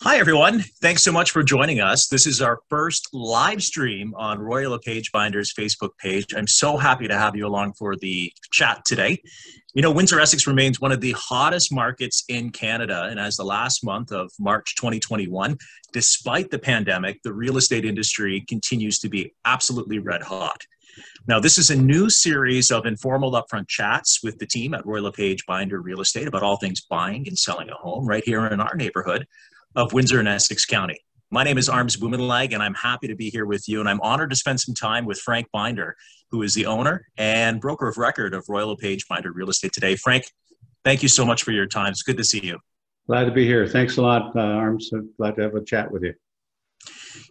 Hi, everyone. Thanks so much for joining us. This is our first live stream on Roy LePage Binder's Facebook page. I'm so happy to have you along for the chat today. You know, Windsor Essex remains one of the hottest markets in Canada. And as the last month of March 2021, despite the pandemic, the real estate industry continues to be absolutely red hot. Now, this is a new series of informal upfront chats with the team at Roy LePage Binder Real Estate about all things buying and selling a home right here in our neighborhood of Windsor and Essex County. My name is Bumanlag, and I'm happy to be here with you. And I'm honored to spend some time with Frank Binder, who is the owner and broker of record of Roy LePage Binder Real Estate today. Frank, thank you so much for your time. It's good to see you. Glad to be here. Thanks a lot, Arms. So glad to have a chat with you.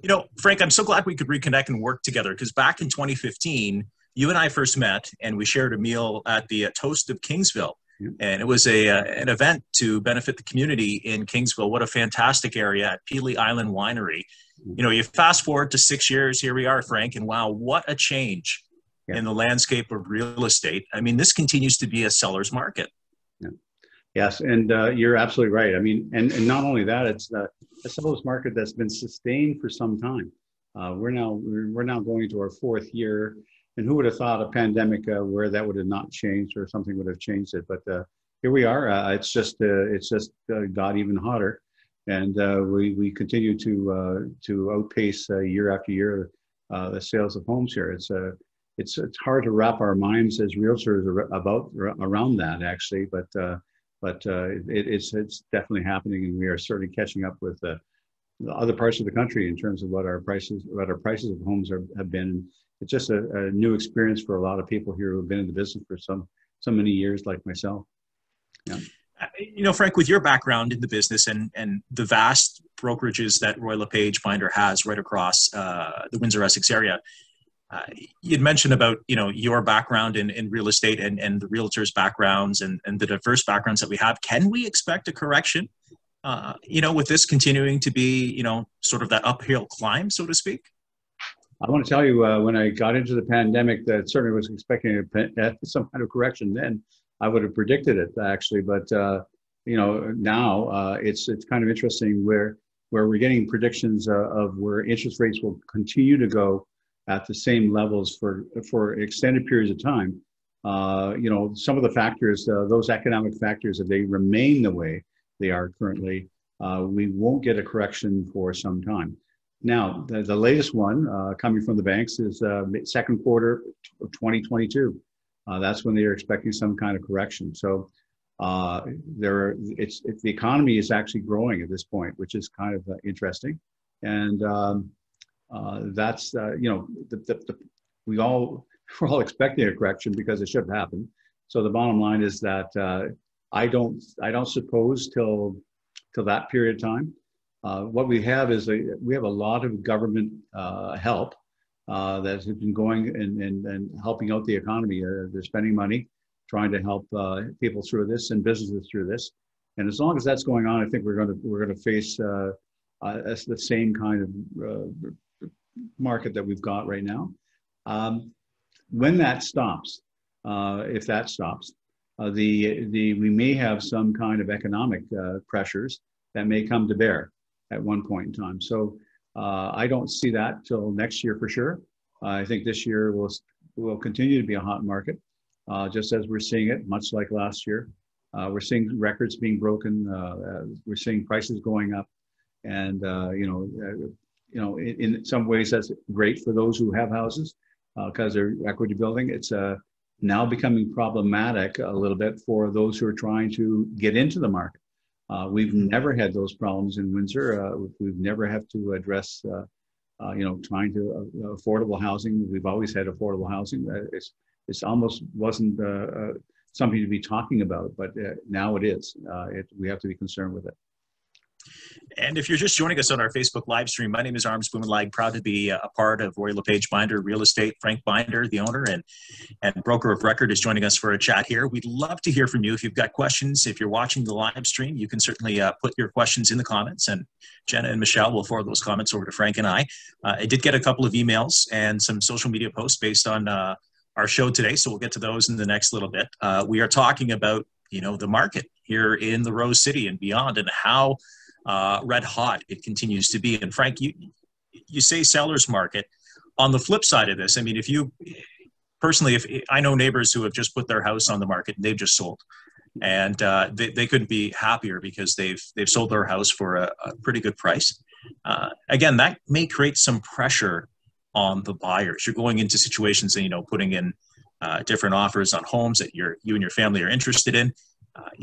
You know, Frank, I'm so glad we could reconnect and work together because back in 2015, you and I first met and we shared a meal at the Toast of Kingsville. And it was an event to benefit the community in Kingsville. What a fantastic area at Peely Island Winery. You know, you fast forward to 6 years, here we are, Frank, and wow, what a change in the landscape of real estate. I mean, this continues to be a seller's market. Yeah. Yes, and you're absolutely right. I mean, and not only that, it's a seller's market that's been sustained for some time. We're now going to our fourth year. And who would have thought a pandemic where that would have not changed or something would have changed it? But here we are. It's just got even hotter, and we continue to outpace year after year the sales of homes here. It's hard to wrap our minds as realtors around that actually, but it's definitely happening, and we are certainly catching up with the other parts of the country in terms of what our prices of homes have been. It's just a new experience for a lot of people here who have been in the business for so many years, like myself. Yeah. You know, Frank, with your background in the business and the vast brokerages that Roy LePage Binder has right across the Windsor Essex area, you'd mentioned about, you know, your background in real estate and the realtors' backgrounds and the diverse backgrounds that we have. Can we expect a correction, you know, with this continuing to be, you know, sort of that uphill climb, so to speak? I want to tell you, when I got into the pandemic, that certainly was expecting some kind of correction then. I would have predicted it actually, but you know, now it's kind of interesting where we're getting predictions of where interest rates will continue to go at the same levels for extended periods of time. You know, some of the factors, those economic factors, if they remain the way they are currently, we won't get a correction for some time. Now, the latest one coming from the banks is second quarter of 2022. That's when they are expecting some kind of correction. So the economy is actually growing at this point, which is kind of interesting. And that's, you know, we're all expecting a correction because it should happen. So the bottom line is that I don't suppose till that period of time. What we have is we have a lot of government help that has been going and helping out the economy. They're spending money trying to help people through this and businesses through this. And as long as that's going on, I think we're going to face the same kind of market that we've got right now. When that stops, if that stops, we may have some kind of economic pressures that may come to bear at one point in time. So I don't see that till next year for sure. I think this year will continue to be a hot market, just as we're seeing it, much like last year. We're seeing records being broken. We're seeing prices going up, and you know, in some ways that's great for those who have houses because they're equity building. It's now becoming problematic a little bit for those who are trying to get into the market. We've never had those problems in Windsor. We've never had to address, you know, trying to affordable housing. We've always had affordable housing. It's almost wasn't something to be talking about, but now it is. We have to be concerned with it. And if you're just joining us on our Facebook live stream, my name is Bumanlag, proud to be a part of Roy LePage Binder Real Estate. Frank Binder, the owner and broker of record, is joining us for a chat here. We'd love to hear from you. If you've got questions, if you're watching the live stream, you can certainly put your questions in the comments, and Jenna and Michelle will forward those comments over to Frank and I. I did get a couple of emails and some social media posts based on our show today, so we'll get to those in the next little bit. We are talking about, you know, the market here in the Rose City and beyond, and how red hot it continues to be. And Frank, you say seller's market. On the flip side of this, I mean, if you personally, if I know neighbors who have just put their house on the market and they've just sold, and they couldn't be happier because they've sold their house for a pretty good price. Again, that may create some pressure on the buyers. You're going into situations and, putting in different offers on homes that you and your family are interested in.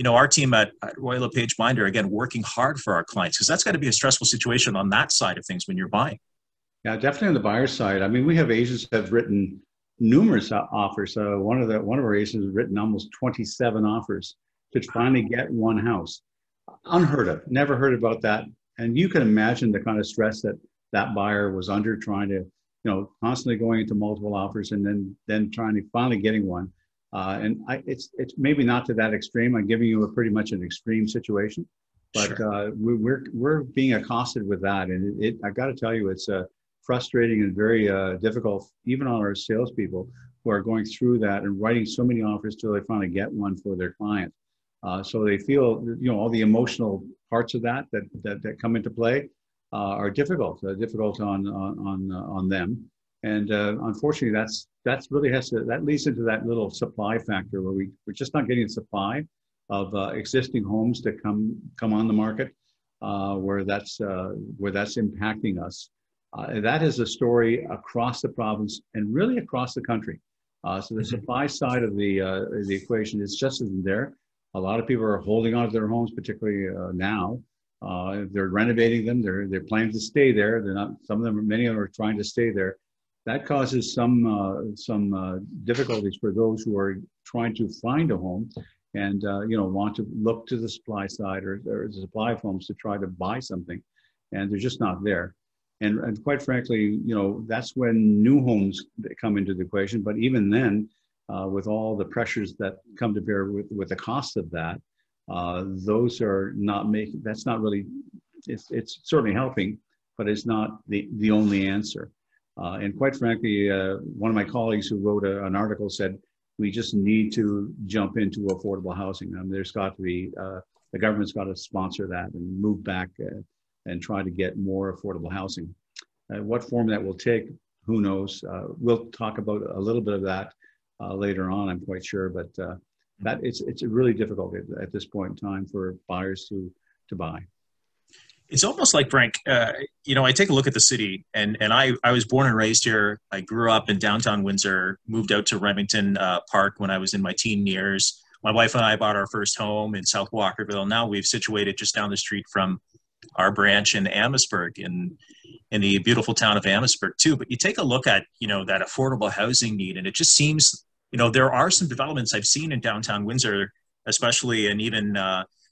Our team at Royal LePage Binder, again, working hard for our clients, because that's got to be a stressful situation on that side of things when you're buying. Yeah, definitely on the buyer side. I mean, we have agents that have written numerous offers. One of our agents has written almost 27 offers to finally get one house. Unheard of. Never heard about that. And you can imagine the kind of stress that buyer was under, trying to, constantly going into multiple offers and then trying to finally getting one. It's maybe not to that extreme. I'm giving you pretty much an extreme situation, but sure. We're being accosted with that, and I got to tell you, it's frustrating and very difficult, even on our salespeople who are going through that and writing so many offers till they finally get one for their client. So they feel, all the emotional parts of that come into play are difficult on them. And unfortunately, that leads into that little supply factor where we're just not getting a supply of existing homes that come on the market, where that's impacting us. That is a story across the province and really across the country. So the supply side of the equation is just isn't there. A lot of people are holding on to their homes, particularly now. They're renovating them. They're planning to stay there. They're not. Many of them are trying to stay there. That causes some difficulties for those who are trying to find a home and want to look to the supply side or the supply of homes to try to buy something, and they're just not there. And quite frankly, that's when new homes come into the equation. But even then, with all the pressures that come to bear with the cost of that, those are not making. That's not really. It's certainly helping, but it's not the only answer. And quite frankly, one of my colleagues who wrote an article said we just need to jump into affordable housing. There's got to be the government's got to sponsor that and move back and try to get more affordable housing. What form that will take, who knows? We'll talk about a little bit of that later on, I'm quite sure. But that it's really difficult at this point in time for buyers to buy. It's almost like, Frank, I take a look at the city, and I was born and raised here. I grew up in downtown Windsor, moved out to Remington Park when I was in my teen years. My wife and I bought our first home in South Walkerville. Now we've situated just down the street from our branch in Amherstburg, in the beautiful town of Amherstburg too. But you take a look at, that affordable housing need, and it just seems, there are some developments I've seen in downtown Windsor, especially, and even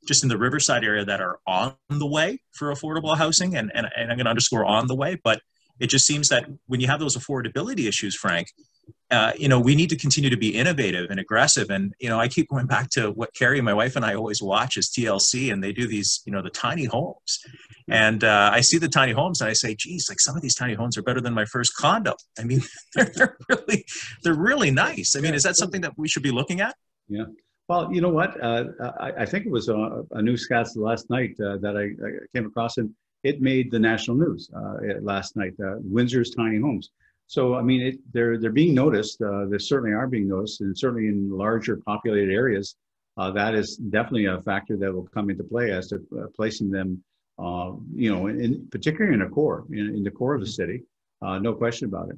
just in the Riverside area, that are on the way for affordable housing. And I'm going to underscore on the way, but it just seems that when you have those affordability issues, Frank, we need to continue to be innovative and aggressive. And, I keep going back to what Carrie, my wife, and I always watch is TLC, and they do these, the tiny homes. And I see the tiny homes and I say, geez, like some of these tiny homes are better than my first condo. I mean, they're really nice. I mean, is that something that we should be looking at? Yeah. Well, you know what? I think it was a newscast last night that I came across, and it made the national news last night. Windsor's tiny homes. So, I mean, they're being noticed. They certainly are being noticed, and certainly in larger populated areas, that is definitely a factor that will come into play as to placing them, particularly in the core of the city. No question about it.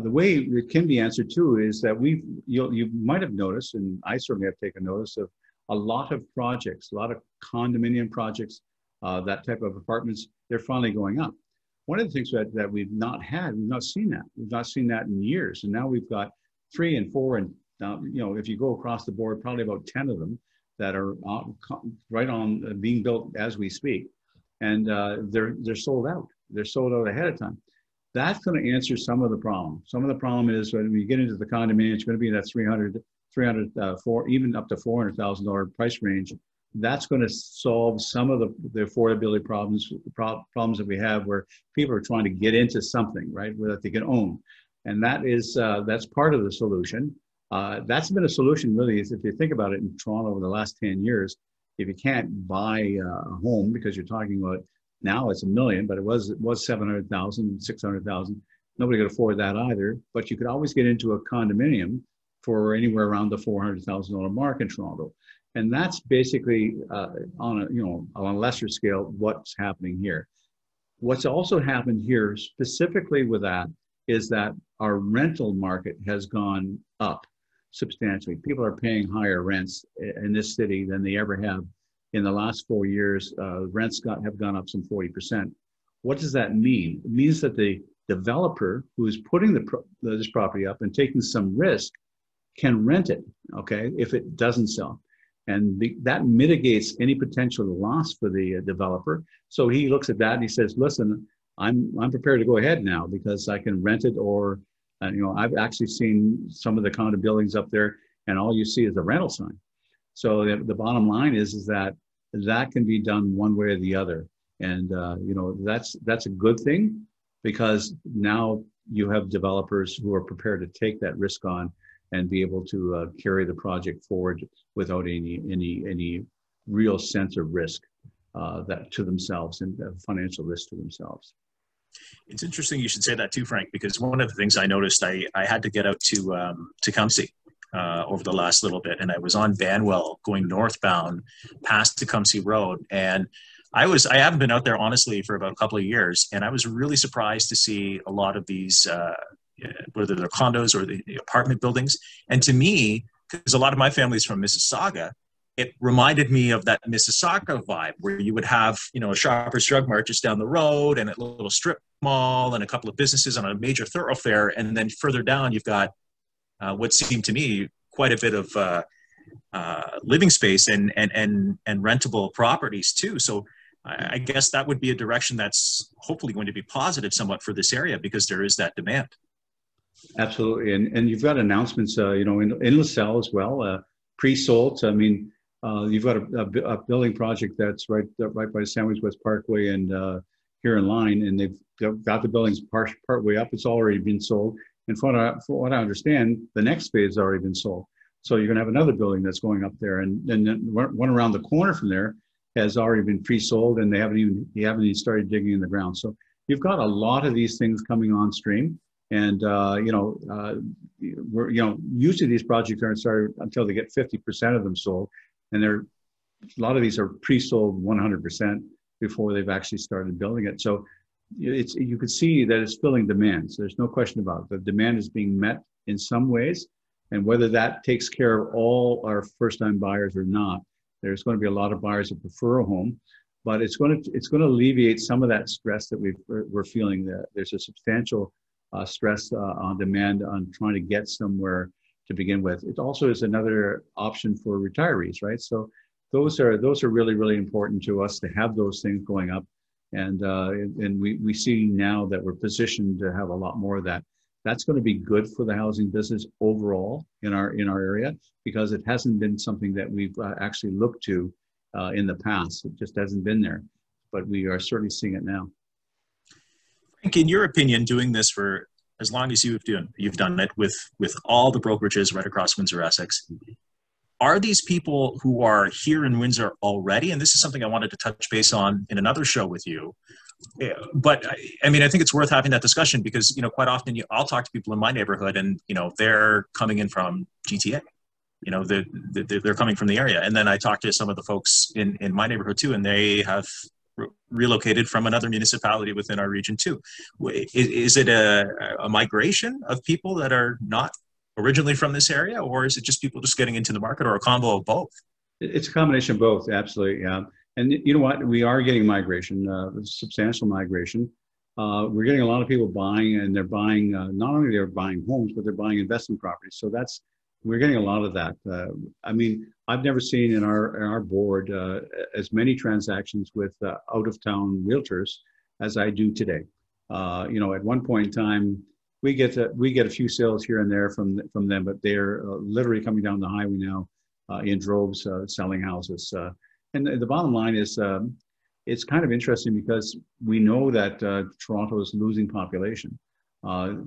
The way it can be answered too is that you might have noticed, and I certainly have taken notice of a lot of projects, a lot of condominium projects, that type of apartments, they're finally going up. One of the things that we've not seen that in years. And now we've got 3 and 4, and if you go across the board, probably about 10 of them that are right on being built as we speak. And they're sold out. They're sold out ahead of time. That's going to answer some of the problem. Some of the problem is when you get into the condominium, it's going to be in that 300, even up to $400,000 price range. That's going to solve some of the affordability problems that we have, where people are trying to get into something, right, that they can own. And that's part of the solution. That's been a solution, really, if you think about it, in Toronto over the last 10 years. if you can't buy a home because you're talking about now it's $1 million, but it was 700,000, 600,000. Nobody could afford that either. But you could always get into a condominium for anywhere around the $400,000 mark in Toronto, and that's basically on a lesser scale what's happening here. What's also happened here specifically with that is that our rental market has gone up substantially. People are paying higher rents in this city than they ever have in the last 4 years. Rents have gone up some 40%. What does that mean? It means that the developer who is putting this property up and taking some risk can rent it, okay, if it doesn't sell. And that mitigates any potential loss for the developer. So he looks at that and he says, listen, I'm prepared to go ahead now because I can rent it, or I've actually seen some of the condo buildings up there and all you see is a rental sign. So the bottom line is that can be done one way or the other. And that's a good thing, because now you have developers who are prepared to take that risk on and be able to carry the project forward without any real sense of risk that to themselves, and financial risk to themselves. It's interesting you should say that too, Frank, because one of the things I noticed, I had to get out to Tecumseh over the last little bit, and I was on Banwell going northbound past Tecumseh Road, and I haven't been out there honestly for about a couple of years, and I was really surprised to see a lot of these whether they're condos or the apartment buildings. And to me, because a lot of my family is from Mississauga, it reminded me of that Mississauga vibe where you would have, a Shoppers Drug Mart just down the road and a little strip mall and a couple of businesses on a major thoroughfare. And then further down, you've got what seemed to me quite a bit of living space and rentable properties too. So I guess that would be a direction that's hopefully going to be positive somewhat for this area, because there is that demand. Absolutely. And you've got announcements, in LaSalle as well, pre-sold. I mean, you've got a building project that's right by Sandwich West Parkway and here in line, and they've got the buildings part way up. It's already been sold. And from what I understand, the next phase has already been sold. So you're going to have another building that's going up there, and then one around the corner from there has already been pre-sold, and they haven't even started digging in the ground. So you've got a lot of these things coming on stream. And usually these projects aren't started until they get 50% of them sold, and a lot of these are pre-sold 100% before they've actually started building it. So you could see that it's filling demand. So there's no question about it. The demand is being met in some ways, and whether that takes care of all our first-time buyers or not, there's going to be a lot of buyers that prefer a home, but it's going to alleviate some of that stress that we're feeling. That there's a substantial stress on demand on trying to get somewhere to begin with. It also is another option for retirees, right? So those are really, really important to us to have those things going up, and we see now that we're positioned to have a lot more of that. That's going to be good for the housing business overall in our area, because it hasn't been something that we've actually looked to in the past. It just hasn't been there, but we are certainly seeing it now. Frank, in your opinion, doing this for as long as you've done it with all the brokerages right across Windsor Essex, are these people who are here in Windsor already? And this is something I wanted to touch base on in another show with you. But I mean, I think it's worth having that discussion because, quite often I'll talk to people in my neighborhood and, they're coming in from GTA. They're coming from the area. And then I talk to some of the folks in my neighborhood too, and they have relocated from another municipality within our region too. Is it a migration of people that are not originally from this area, or is it just people just getting into the market, or a combo of both? It's a combination of both, absolutely. Yeah. And you know what? We are getting migration, substantial migration. We're getting a lot of people buying, and they're buying, not only they're buying homes, but they're buying investment properties. So we're getting a lot of that. I mean, I've never seen in our board as many transactions with out-of-town realtors as I do today. At one point in time, we get a few sales here and there from them, but they're literally coming down the highway now in droves, selling houses. And the bottom line is, it's kind of interesting because we know that Toronto is losing population.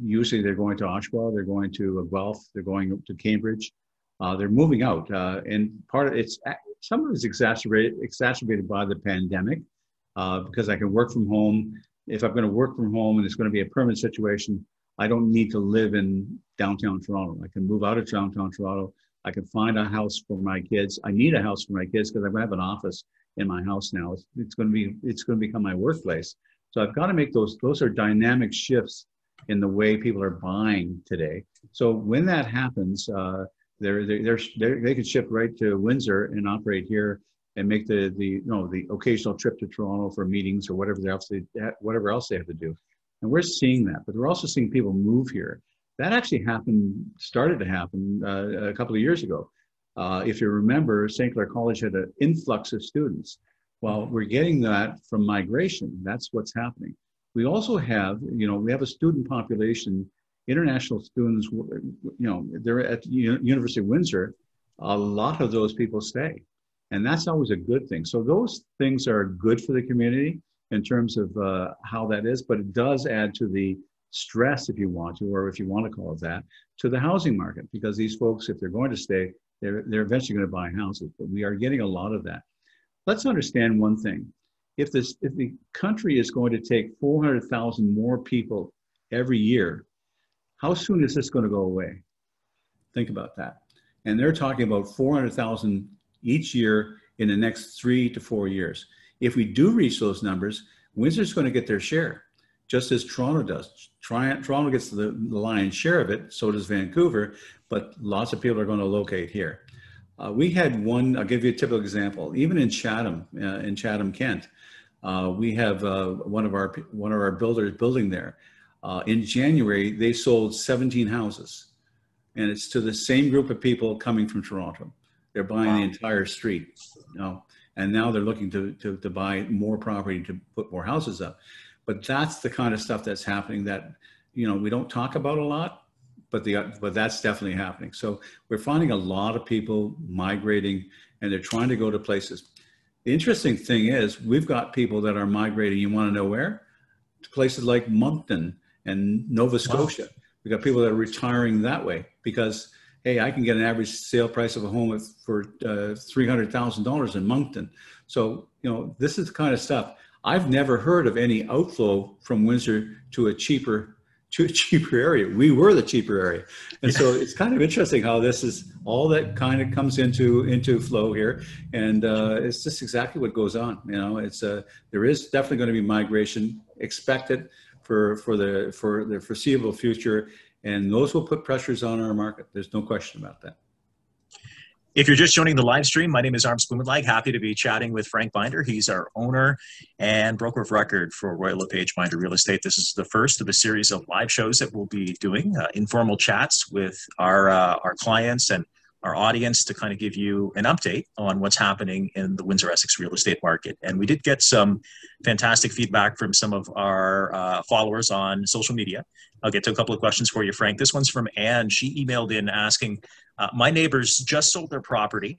Usually they're going to Oshawa, they're going to Guelph, they're going to Cambridge. They're moving out, and part of it's some of it's exacerbated by the pandemic, because I can work from home. If I'm going to work from home and it's going to be a permanent situation, I don't need to live in downtown Toronto. I can move out of downtown Toronto. I can find a house for my kids. I need a house for my kids because I'm going to have an office in my house now. It's going to become my workplace. So I've got to make those are dynamic shifts in the way people are buying today. So when that happens, they could ship right to Windsor and operate here and make the occasional trip to Toronto for meetings or whatever else they have to do. And we're seeing that, but we're also seeing people move here. That actually started to happen a couple of years ago. If you remember, St. Clair College had an influx of students. Well, we're getting that from migration. That's what's happening. We also have, we have a student population, international students, they're at University of Windsor. A lot of those people stay. And that's always a good thing. So those things are good for the community in terms of how that is, but it does add to the stress, if you want to, or if you want to call it that, to the housing market, because these folks, if they're going to stay, they're eventually going to buy houses. But we are getting a lot of that. Let's understand one thing. If the country is going to take 400,000 more people every year, how soon is this going to go away? Think about that. And they're talking about 400,000 each year in the next 3 to 4 years. If we do reach those numbers, Windsor's going to get their share, just as Toronto does. Toronto gets the lion's share of it, so does Vancouver, but lots of people are going to locate here. We had one, I'll give you a typical example, even in Chatham, Kent, we have one of our builders building there. In January, they sold 17 houses, and it's to the same group of people coming from Toronto. They're buying the entire street, and now they're looking to buy more property to put more houses up. But that's the kind of stuff that's happening that, we don't talk about a lot, but that's definitely happening. So we're finding a lot of people migrating, and they're trying to go to places. The interesting thing is we've got people that are migrating. You want to know where? To places like Moncton and Nova Scotia. Wow. We've got people that are retiring that way because, hey, I can get an average sale price of a home for $300,000 in Moncton. So, this is the kind of stuff. I've never heard of any outflow from Windsor to a cheaper area. We were the cheaper area. And so it's kind of interesting how this is all that kind of comes into flow here. And it's just exactly what goes on. There is definitely going to be migration expected for the foreseeable future. And those will put pressures on our market. There's no question about that. If you're just joining the live stream, my name is Bumanlag. Happy to be chatting with Frank Binder. He's our owner and broker of record for Royal LePage Binder Real Estate. This is the first of a series of live shows that we'll be doing, informal chats with our clients and our audience to kind of give you an update on what's happening in the Windsor Essex real estate market. And we did get some fantastic feedback from some of our followers on social media. I'll get to a couple of questions for you, Frank. This one's from Anne. She emailed in asking, my neighbors just sold their property.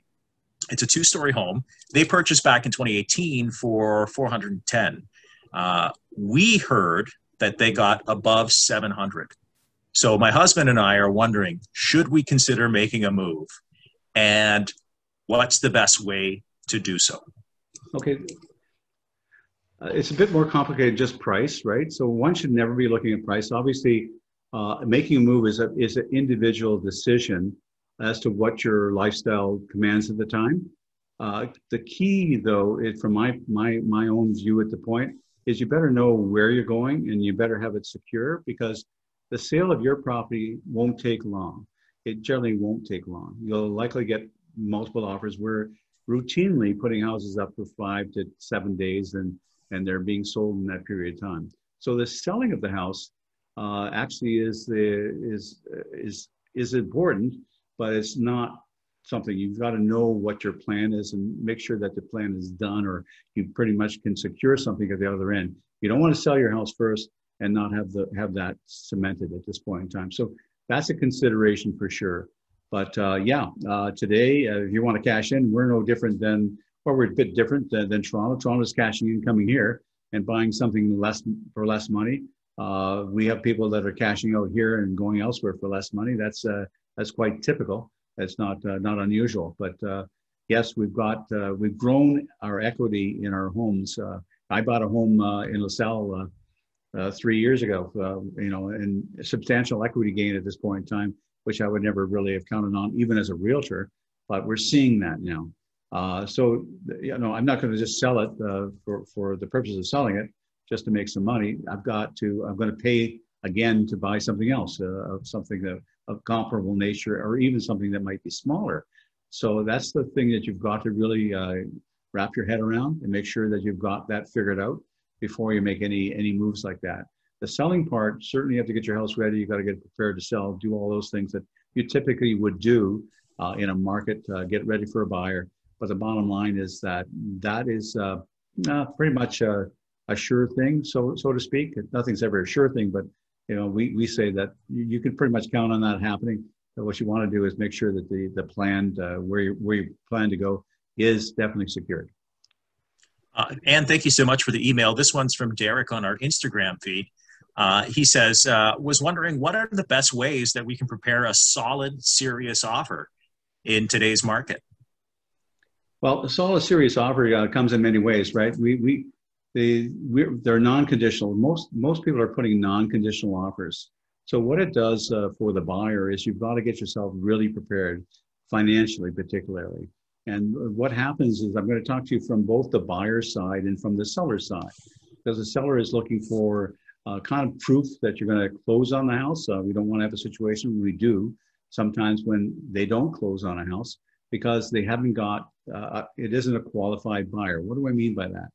It's a 2-story home. They purchased back in 2018 for $410,000. We heard that they got above $700,000. So my husband and I are wondering, should we consider making a move? And what's the best way to do so? Okay. It's a bit more complicated, just price, right? So one should never be looking at price. Obviously, making a move is an individual decision as to what your lifestyle commands at the time. The key, though, from my own view at the point, is you better know where you're going and you better have it secure, because the sale of your property won't take long. It generally won't take long. You'll likely get multiple offers. We're routinely putting houses up for 5 to 7 days, and they're being sold in that period of time. So the selling of the house actually is important, but it's not something. You've got to know what your plan is and make sure that the plan is done, or you pretty much can secure something at the other end. You don't want to sell your house first and not have that cemented at this point in time. So that's a consideration for sure. But today, if you want to cash in, we're no different than, or we're a bit different than Toronto. Toronto's cashing in, coming here and buying something for less money. We have people that are cashing out here and going elsewhere for less money. That's quite typical. That's not unusual. But yes, we've grown our equity in our homes. I bought a home in LaSalle 3 years ago, and a substantial equity gain at this point in time, which I would never really have counted on, even as a realtor. But we're seeing that now. So, I'm not going to just sell it for the purpose of selling it, just to make some money. I'm going to pay again to buy something else, of something of comparable nature, or even something that might be smaller. So that's the thing that you've got to really wrap your head around and make sure that you've got that figured out before you make any moves like that. The selling part, certainly you have to get your house ready. You got to get prepared to sell, do all those things that you typically would do in a market, get ready for a buyer. But the bottom line is that is pretty much a sure thing, so to speak. Nothing's ever a sure thing, but we say that you can pretty much count on that happening. But what you want to do is make sure that the planned where you plan to go is definitely secured. Anne, thank you so much for the email. This one's from Derek on our Instagram feed. He says, was wondering, what are the best ways that we can prepare a solid, serious offer in today's market? Well, a solid, serious offer comes in many ways, right? They're non-conditional. Most people are putting non-conditional offers. So what it does for the buyer is you've got to get yourself really prepared, financially particularly. And what happens is I'm going to talk to you from both the buyer's side and from the seller's side, because the seller is looking for kind of proof that you're going to close on the house. We don't want to have a situation where we do sometimes when they don't close on a house because they haven't got, it isn't a qualified buyer. What do I mean by that?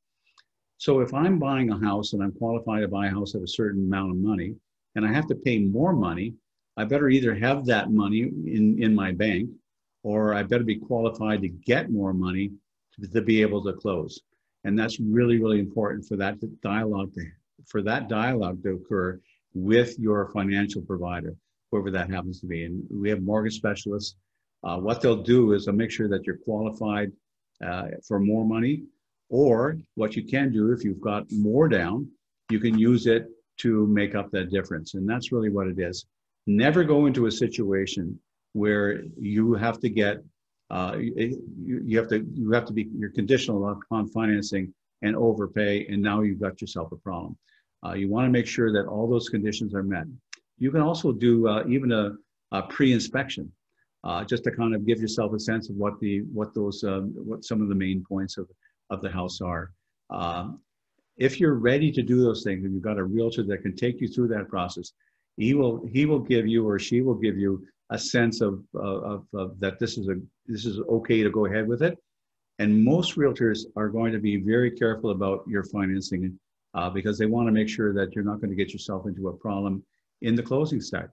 So if I'm buying a house and I'm qualified to buy a house at a certain amount of money and I have to pay more money, I better either have that money in my bank, or I better be qualified to get more money to be able to close. And that's really, really important for that dialogue to occur with your financial provider, whoever that happens to be. And we have mortgage specialists. What they'll do is they'll make sure that you're qualified for more money, or what you can do if you've got more down, you can use it to make up that difference. And that's really what it is. Never go into a situation where you have to get, you're conditional on financing and overpay, and now you've got yourself a problem. You want to make sure that all those conditions are met. You can also do even a pre-inspection, just to kind of give yourself a sense of what some of the main points of the house are. If you're ready to do those things and you've got a realtor that can take you through that process, he will give you, or she will give you, a sense of that this is okay to go ahead with it. And most realtors are going to be very careful about your financing because they want to make sure that you're not going to get yourself into a problem in the closing side.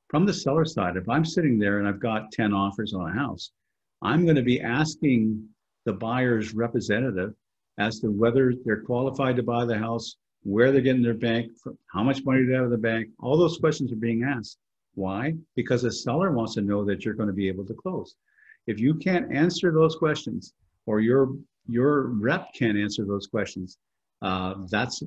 From the seller side, if I'm sitting there and I've got 10 offers on a house, I'm going to be asking the buyer's representative as to whether they're qualified to buy the house, where they're getting their bank, how much money they have in the bank. All those questions are being asked. Why? Because the seller wants to know that you're going to be able to close. If you can't answer those questions, or your rep can't answer those questions, that's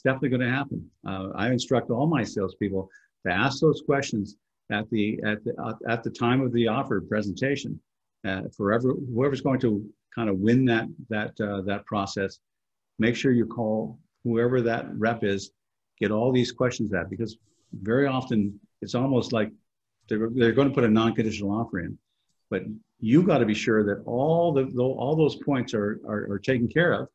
definitely going to happen. I instruct all my salespeople to ask those questions at the time of the offer presentation. Whoever's going to kind of win that process, make sure you call whoever that rep is, get all these questions at, because very often it's almost like they're going to put a non-conditional offer in, but you got to be sure that all those points are taken care of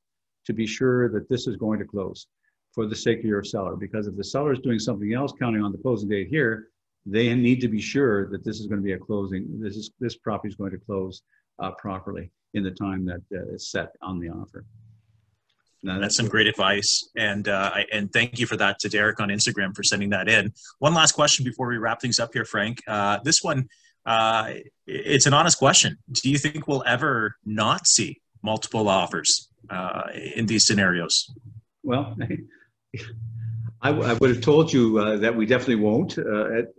to be sure that this is going to close for the sake of your seller. Because if the seller is doing something else, counting on the closing date here, they need to be sure that this is going to be a closing. This property is going to close properly in the time that is set on the offer. No, that's some great advice. And thank you for that to Derek on Instagram for sending that in. One last question before we wrap things up here, Frank. This one, it's an honest question. Do you think we'll ever not see multiple offers in these scenarios? Well, I would have told you that we definitely won't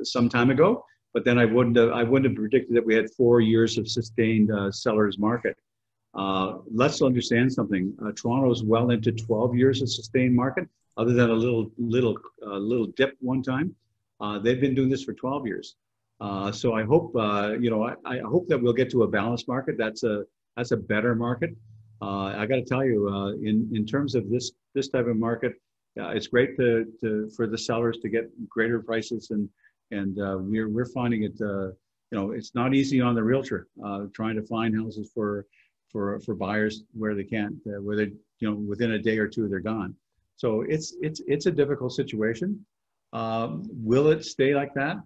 some time ago, but then I wouldn't have predicted that we had 4 years of sustained seller's market. Let's understand something. Toronto is well into 12 years of sustained market, other than a little dip one time. They've been doing this for 12 years. So I hope, I hope that we'll get to a balanced market. That's a better market. I got to tell you, in terms of this type of market, it's great for the sellers to get greater prices, and we're finding it. It's not easy on the realtor trying to find houses for buyers where they can't, where they, within a day or two they're gone. So it's a difficult situation. Will it stay like that?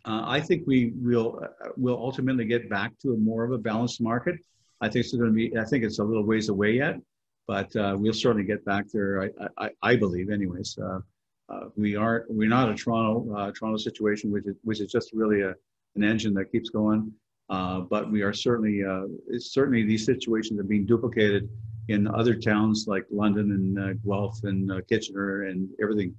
I think we'll ultimately get back to more of a balanced market. I think it's a little ways away yet, but we'll certainly get back there. I believe, anyways. We're not a Toronto situation, which is just really an engine that keeps going. But we are certainly these situations are being duplicated in other towns like London and Guelph and Kitchener and everything.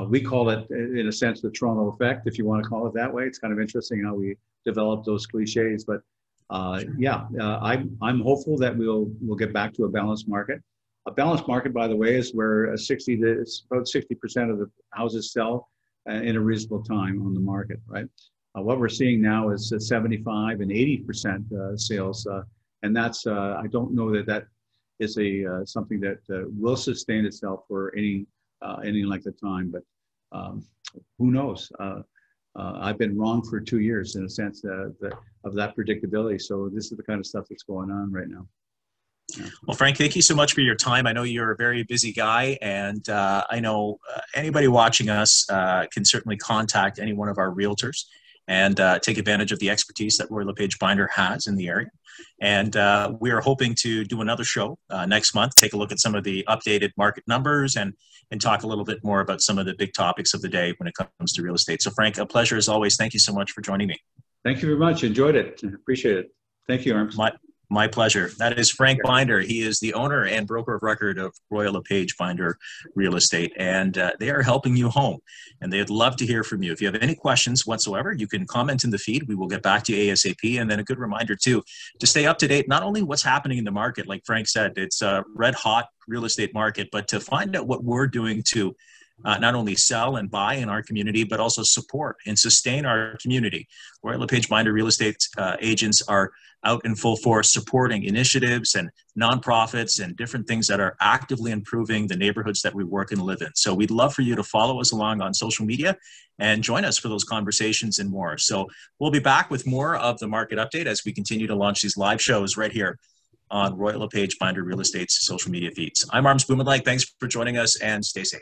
We call it, in a sense, the Toronto effect, if you want to call it that way. It's kind of interesting how we develop those cliches, but I'm hopeful that we'll get back to a balanced market. A balanced market, by the way, is where about 60% of the houses sell in a reasonable time on the market, right? What we're seeing now is 75 and 80% sales, and that's I don't know that is something that will sustain itself for any length of time, but who knows? I've been wrong for 2 years in a sense of that predictability. So this is the kind of stuff that's going on right now. Yeah. Well, Frank, thank you so much for your time. I know you're a very busy guy, and I know anybody watching us can certainly contact any one of our realtors and take advantage of the expertise that Royal LePage Binder has in the area. And we are hoping to do another show next month, take a look at some of the updated market numbers and talk a little bit more about some of the big topics of the day when it comes to real estate. So Frank, a pleasure as always. Thank you so much for joining me. Thank you very much. Enjoyed it. Appreciate it. Thank you, Arms. My pleasure. That is Frank Binder. He is the owner and broker of record of Royal LePage Binder Real Estate, and they are helping you home. And they'd love to hear from you. If you have any questions whatsoever, you can comment in the feed. We will get back to you ASAP. And then a good reminder, too, to stay up to date, not only what's happening in the market, like Frank said, it's a red hot real estate market, but to find out what we're doing to not only sell and buy in our community, but also support and sustain our community. Royal LePage Binder Real Estate agents are out in full force supporting initiatives and nonprofits and different things that are actively improving the neighborhoods that we work and live in. So we'd love for you to follow us along on social media and join us for those conversations and more. So we'll be back with more of the market update as we continue to launch these live shows right here on Royal LePage Binder Real Estate's social media feeds. I'm Arms Bumanlag. Thanks for joining us and stay safe.